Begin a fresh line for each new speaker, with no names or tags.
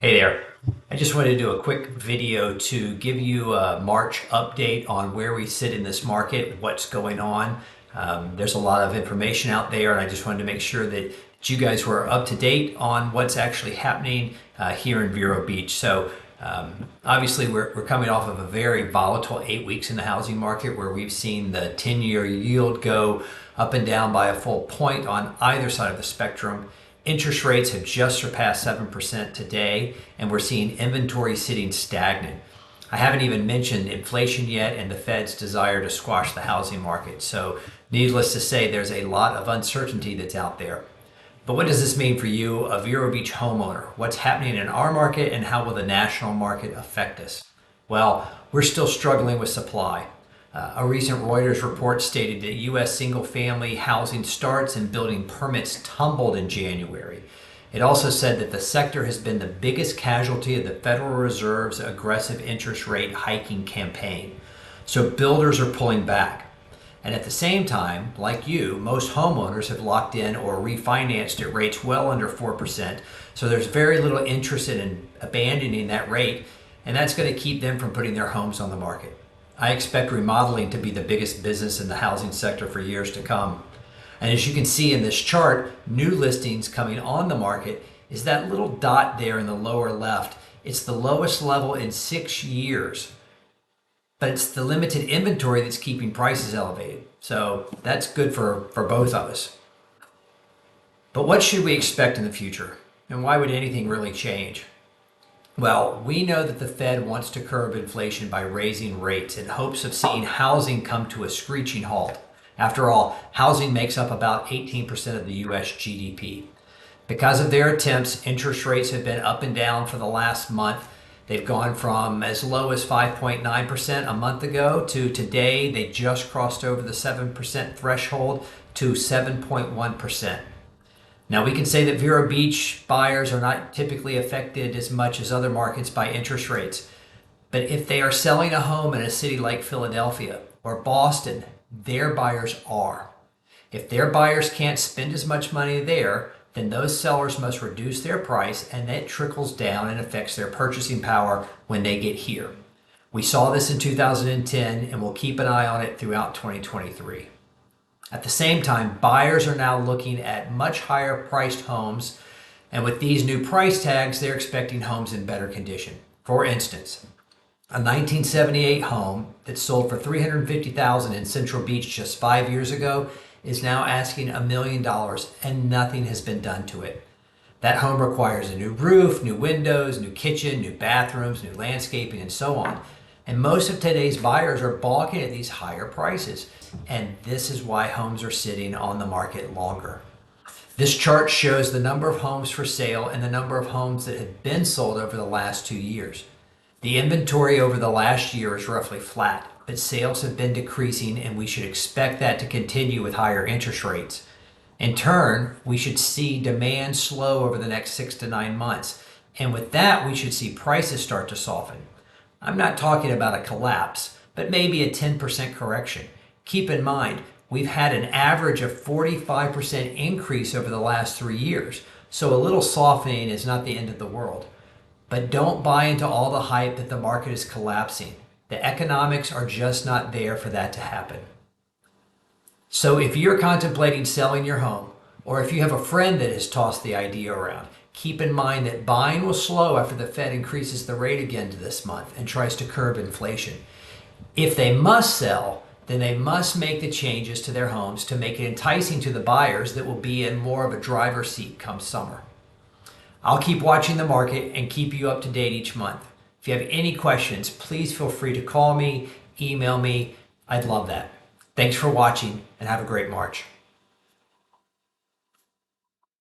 Hey there. I just wanted to do a quick video to give you a March update on where we sit in this market, what's going on. There's a lot of information out there, and I just wanted to make sure that you guys were up to date on what's actually happening here in Vero Beach. Obviously, we're coming off of a very volatile 8 weeks in the housing market where we've seen the 10-year yield go up and down by a full point on either side of the spectrum. Interest rates have just surpassed 7% today, and we're seeing inventory sitting stagnant. I haven't even mentioned inflation yet and the Fed's desire to squash the housing market. So, needless to say, there's a lot of uncertainty that's out there. But what does this mean for you, a Vero Beach homeowner? What's happening in our market, and how will the national market affect us? Well, we're still struggling with supply. A recent Reuters report stated that U.S. single-family housing starts and building permits tumbled in January. It also said that the sector has been the biggest casualty of the Federal Reserve's aggressive interest rate hiking campaign. So builders are pulling back. And at the same time, like you, most homeowners have locked in or refinanced at rates well under 4%. So there's very little interest in abandoning that rate, and that's going to keep them from putting their homes on the market. I expect remodeling to be the biggest business in the housing sector for years to come. And as you can see in this chart, new listings coming on the market is that little dot there in the lower left. It's the lowest level in 6 years, but it's the limited inventory that's keeping prices elevated. So that's good for both of us. But what should we expect in the future? And why would anything really change? Well, we know that the Fed wants to curb inflation by raising rates in hopes of seeing housing come to a screeching halt. After all, housing makes up about 18% of the U.S. GDP. Because of their attempts, interest rates have been up and down for the last month. They've gone from as low as 5.9% a month ago to today, they just crossed over the 7% threshold to 7.1%. Now, we can say that Vero Beach buyers are not typically affected as much as other markets by interest rates. But if they are selling a home in a city like Philadelphia or Boston, their buyers are. If their buyers can't spend as much money there, then those sellers must reduce their price, and that trickles down and affects their purchasing power when they get here. We saw this in 2010, and we'll keep an eye on it throughout 2023. At the same time, buyers are now looking at much higher priced homes, and with these new price tags, they're expecting homes in better condition. For instance, a 1978 home that sold for $350,000 in Central Beach just 5 years ago is now asking $1 million, and nothing has been done to it. That home requires a new roof, new windows, new kitchen, new bathrooms, new landscaping, and so on. And most of today's buyers are balking at these higher prices. And this is why homes are sitting on the market longer. This chart shows the number of homes for sale and the number of homes that have been sold over the last 2 years. The inventory over the last year is roughly flat, but sales have been decreasing, and we should expect that to continue with higher interest rates. In turn, we should see demand slow over the next 6 to 9 months. And with that, we should see prices start to soften. I'm not talking about a collapse, but maybe a 10% correction. Keep in mind, we've had an average of 45% increase over the last 3 years, so a little softening is not the end of the world. But don't buy into all the hype that the market is collapsing. The economics are just not there for that to happen. So if you're contemplating selling your home, or if you have a friend that has tossed the idea around, keep in mind that buying will slow after the Fed increases the rate again this month and tries to curb inflation. If they must sell, then they must make the changes to their homes to make it enticing to the buyers that will be in more of a driver's seat come summer. I'll keep watching the market and keep you up to date each month. If you have any questions, please feel free to call me, email me. I'd love that. Thanks for watching, and have a great March.